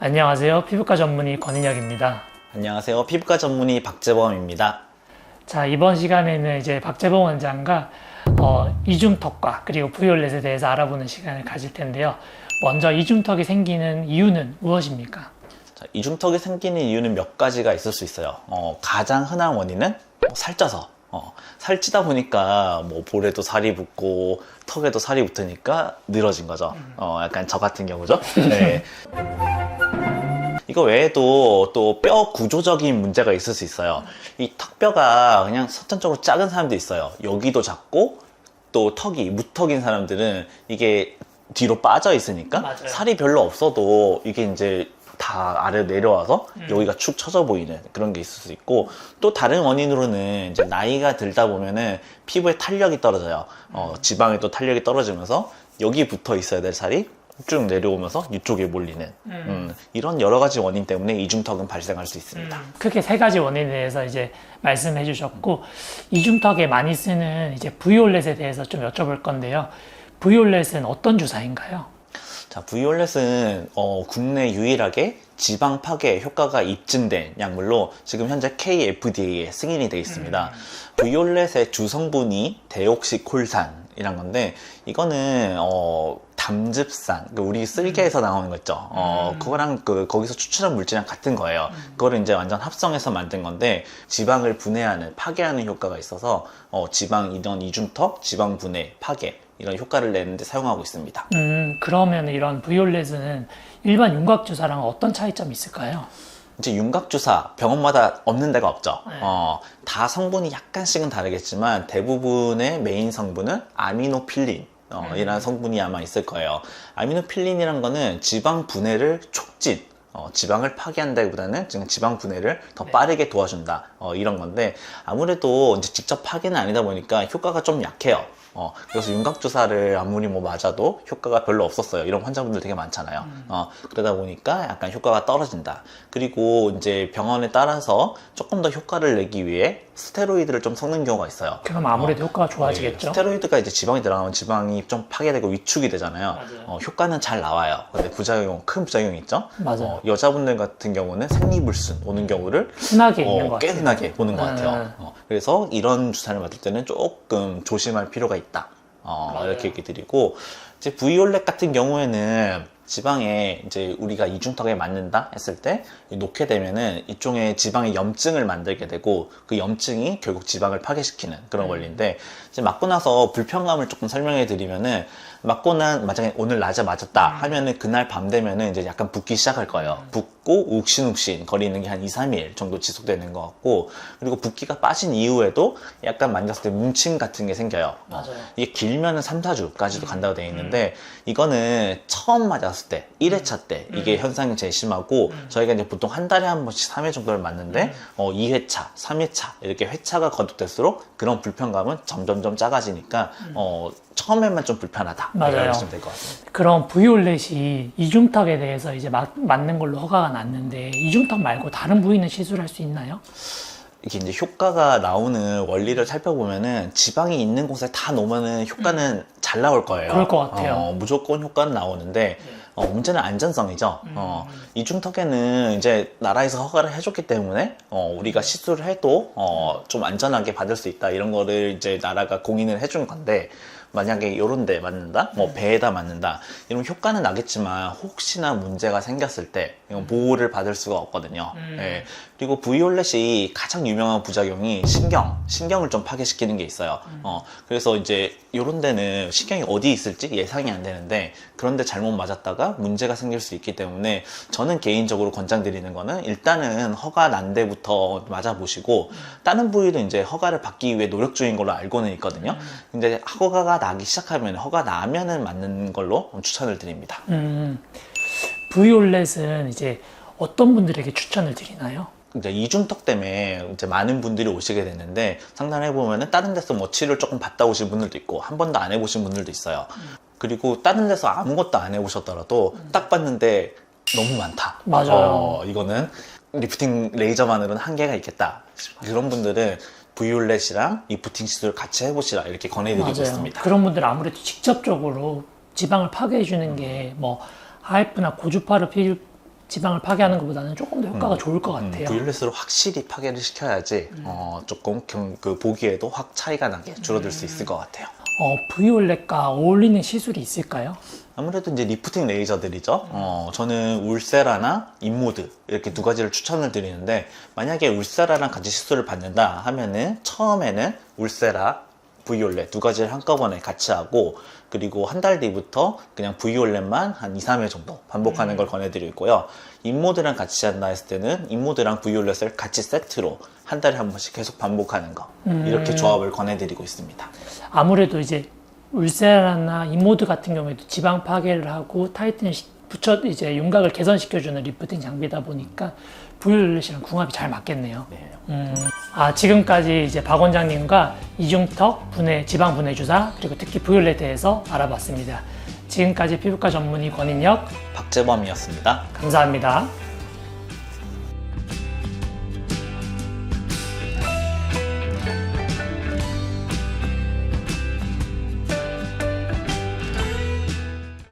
안녕하세요. 피부과 전문의 권인혁입니다. 안녕하세요. 피부과 전문의 박재범입니다. 자, 이번 시간에는 이제 박재범 원장과 이중턱과 그리고 부위올렛에 대해서 알아보는 시간을 가질 텐데요. 먼저 이중턱이 생기는 이유는 무엇입니까? 자, 이중턱이 생기는 이유는 몇 가지가 있을 수 있어요. 가장 흔한 원인은 살쪄서. 살찌다 보니까 뭐 볼에도 살이 붙고 턱에도 살이 붙으니까 늘어진 거죠. 약간 저 같은 경우죠. 네. 이거 외에도 또 뼈 구조적인 문제가 있을 수 있어요. 이 턱뼈가 그냥 선천적으로 작은 사람도 있어요. 여기도 작고 또 턱이 무턱인 사람들은 이게 뒤로 빠져 있으니까 맞아요. 살이 별로 없어도 이게 이제 다 아래로 내려와서 여기가 축 처져 보이는 그런 게 있을 수 있고, 또 다른 원인으로는 이제 나이가 들다 보면은 피부에 탄력이 떨어져요. 지방에 또 탄력이 떨어지면서 여기 붙어 있어야 될 살이 쭉 내려오면서 이쪽에 몰리는 이런 여러 가지 원인 때문에 이중턱은 발생할 수 있습니다. 크게 세 가지 원인에 대해서 이제 말씀해 주셨고, 이중턱에 많이 쓰는 이제 부위올렛에 대해서 좀 여쭤볼 건데요. 부위올렛은 어떤 주사인가요? 자, 부위올렛은 국내 유일하게 지방 파괴 효과가 입증된 약물로 지금 현재 KFDA에 승인이 되어 있습니다. 부위올렛의 주성분이 데옥시콜산이란 건데, 이거는 담즙산, 우리 쓸개에서 나오는 거 있죠. 그거랑 거기서 추출한 물질이랑 같은 거예요. 그거를 이제 완전 합성해서 만든 건데, 지방을 분해하는, 파괴하는 효과가 있어서 지방 이런 이중턱, 지방 분해, 파괴 이런 효과를 내는데 사용하고 있습니다. 그러면 이런 부위올렛은 일반 윤곽주사랑 어떤 차이점이 있을까요? 이제 윤곽주사 병원마다 없는 데가 없죠. 네. 다 성분이 약간씩은 다르겠지만 대부분의 메인 성분은 아미노필린 이라는 성분이 아마 있을 거예요. 아미노필린이란 거는 지방 분해를 촉진, 지방을 파괴한다기보다는 지방 분해를 더 빠르게 도와준다, 이런 건데, 아무래도 이제 직접 파괴는 아니다 보니까 효과가 좀 약해요. 그래서 윤곽주사를 아무리 뭐 맞아도 효과가 별로 없었어요. 이런 환자분들 되게 많잖아요. 그러다 보니까 약간 효과가 떨어진다. 그리고 이제 병원에 따라서 조금 더 효과를 내기 위해 스테로이드를 좀 섞는 경우가 있어요. 그럼 아무래도 효과가 좋아지겠죠? 스테로이드가 이제 지방이 들어가면 지방이 좀 파괴되고 위축이 되잖아요. 효과는 잘 나와요. 근데 큰 부작용이 있죠. 맞아요. 여자분들 같은 경우는 생리불순 오는 경우를 흔하게 있는 것 꽤 같아요. 흔하게 보는 것 같아요. 그래서 이런 주사를 맞을 때는 조금 조심할 필요가 있다. 이렇게 얘기 드리고, 이제 부위올렛 같은 경우에는 지방에 이제 우리가 이중턱에 맞는다 했을 때 놓게 되면은 이쪽에 지방의 염증을 만들게 되고, 그 염증이 결국 지방을 파괴시키는 그런 원리인데, 이제 맞고 나서 불편감을 조금 설명해 드리면은, 맞고 만약에 오늘 낮에 맞았다 하면은 그날 밤 되면은 이제 약간 붓기 시작할 거예요. 붓고 욱신욱신 거리는 게 한 2, 3일 정도 지속되는 것 같고, 그리고 붓기가 빠진 이후에도 약간 만졌을 때 뭉침 같은 게 생겨요. 맞아요. 이게 길면은 3, 4주까지도 간다고 되어 있는데, 이거는 처음 맞았을 때 1회차 때 이게 현상이 제일 심하고, 저희가 이제 보통 한 달에 한 번씩 3회 정도를 맞는데 2회차, 3회차 이렇게 회차가 거듭될수록 그런 불편감은 점점점 작아지니까 처음에만 좀 불편하다. 맞아요. 이러시면 될 것 같습니다. 그럼 부위올렛이 이중턱에 대해서 이제 맞는 걸로 허가가 났는데, 이중턱 말고 다른 부위는 시술할 수 있나요? 이게 이제 효과가 나오는 원리를 살펴보면은 지방이 있는 곳에 다 놓으면은 효과는 잘 나올 거예요. 그럴 것 같아요. 무조건 효과는 나오는데, 문제는 안전성이죠. 이중턱에는 이제 나라에서 허가를 해줬기 때문에 우리가 시술을 해도 좀 안전하게 받을 수 있다, 이런 거를 이제 나라가 공인을 해준 건데, 만약에 이런 데 맞는다, 뭐 배에다 맞는다, 이런 효과는 나겠지만 혹시나 문제가 생겼을 때 이건 보호를 받을 수가 없거든요. 예. 그리고 부위올렛이 가장 유명한 부작용이 신경을 좀 파괴시키는 게 있어요. 그래서 이제 이런 데는 신경이 어디 있을지 예상이 안 되는데, 그런데 잘못 맞았다가 문제가 생길 수 있기 때문에, 저는 개인적으로 권장드리는 거는 일단은 허가 난 데부터 맞아보시고, 다른 부위도 이제 허가를 받기 위해 노력 중인 걸로 알고는 있거든요. 근데 허가가 나기 시작하면, 허가 나면은 맞는 걸로 추천을 드립니다. 부위올렛은 이제 어떤 분들에게 추천을 드리나요? 이제 이중턱 때문에 이제 많은 분들이 오시게 됐는데, 상담해 보면은 다른 데서 뭐 치료를 조금 받다 오신 분들도 있고 한 번도 안 해보신 분들도 있어요. 그리고 다른 데서 아무것도 안 해보셨더라도 딱 봤는데 너무 많다. 맞아요. 이거는 리프팅 레이저만으로는 한계가 있겠다. 그런 분들은 부위올렛이랑 리프팅 시술 같이 해보시라, 이렇게 권해드리고 맞아요. 있습니다. 그런 분들은 아무래도 직접적으로 지방을 파괴해주는 게 뭐 하이프나 고주파를 지방을 파괴하는 것보다는 조금 더 효과가 좋을 것 같아요. 부율렛으로 확실히 파괴를 시켜야지 조금 그 보기에도 확 차이가 나게 줄어들 수 있을 것 같아요. 부위올렛과 어울리는 시술이 있을까요? 아무래도 이제 리프팅 레이저들이죠. 저는 울세라나 인모드 이렇게 두 가지를 추천을 드리는데, 만약에 울세라랑 같이 시술을 받는다 하면은 처음에는 울세라, 부위올렛 두 가지를 한꺼번에 같이 하고, 그리고 한 달 뒤부터 그냥 부위올렛만 한 2, 3회 정도 반복하는 걸 권해드리고 있고요. 인모드랑 같이 한다 했을 때는 인모드랑 부위올렛을 같이 세트로 한 달에 한 번씩 계속 반복하는 거, 이렇게 조합을 권해드리고 있습니다. 아무래도 이제 울세라나 인모드 같은 경우에도 지방 파괴를 하고 타이트닝 붙여 이제 윤곽을 개선시켜주는 리프팅 장비다 보니까 부위올렛이랑 궁합이 잘 맞겠네요. 네. 지금까지 이제 박 원장님과 이중턱 분해, 지방 분해 주사, 그리고 특히 부위올렛에 대해서 알아봤습니다. 지금까지 피부과 전문의 권인혁, 박재범이었습니다. 감사합니다.